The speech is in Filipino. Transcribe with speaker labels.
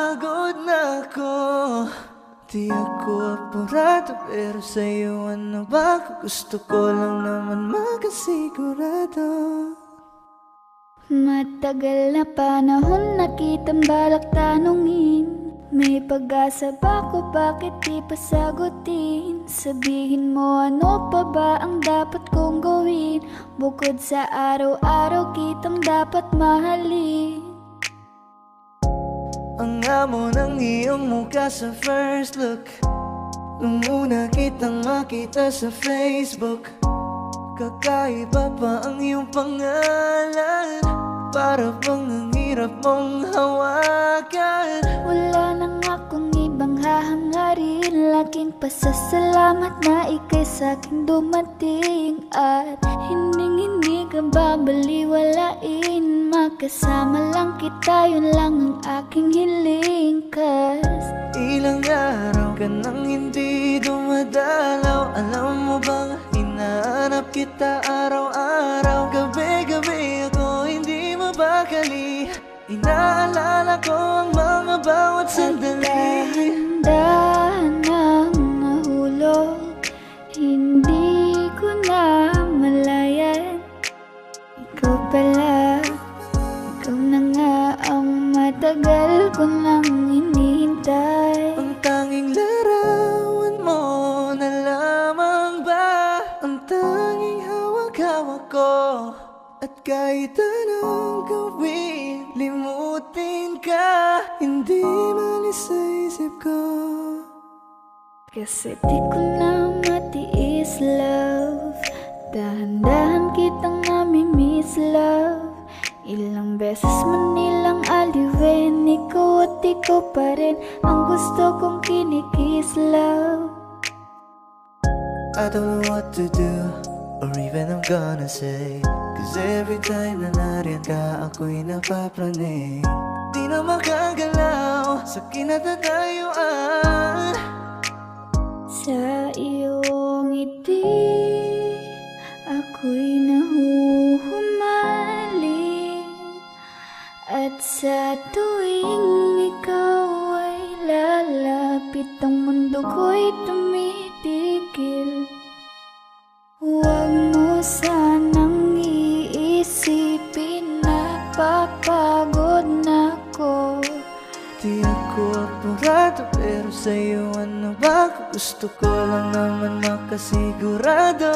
Speaker 1: Napapagod na ako. Di ako apurado, pero sa'yo ano ba? Gusto ko lang naman makasigurado.
Speaker 2: Matagal na panahon na kitang balak tanungin. May pag-asa ba ko, bakit di pa sagutin? Sabihin mo ano pa ba ang dapat kong gawin? Bukod sa araw-araw kitang dapat mahalin.
Speaker 1: Ang amo ng iyong mukha sa first look, nung una kitang makita sa Facebook. Kakaiba pa ang iyong pangalan, para bang ang hirap mong hawakan.
Speaker 2: Wala nang akong ibang hahangarin, laking pasasalamat na ika'y sa'king dumating. At hindi ka babaliwalain, makasama lang kita, yun lang ang aking hiling.
Speaker 1: Ilang araw ka nang hindi dumadalaw. Alam mo bang hinahanap kita araw-araw? Gabi-gabi ako hindi mabakali, inaalala ko ang mga bawat sandali.
Speaker 2: Dahan-dahan nang nahulog, hindi ko na malayan. Ikaw pala, ikaw na nga ang matagal ko nang hinihintay.
Speaker 1: Ang tanging larawan mo na lamang ba ang tanging hawak-hawak ko? At kahit anong gawin, limutin ka, hindi malis sa isip ko.
Speaker 2: Kasi di ko na matiis, love. Dahan-dahan kitang nami-miss, love. Ilang beses man nilang aliwin, ikaw at ikaw pa rin ang gusto kong kinikiss, love.
Speaker 1: I don't know what to do, or even I'm gonna say, cause every time na nariyan ka, ako'y napapraning. Di na makagalaw sa kinatatayuan.
Speaker 2: Sa iyong ngiti, ako'y nahuhumaling. At sa tuwing ikaw ay lalapit, ang mundo ko'y tumitigil. Huwag mo sanang iisipin, napapagod na ako.
Speaker 1: Di ako apurado, pero sa'yo ano ba? Gusto ko lang naman makasigurado.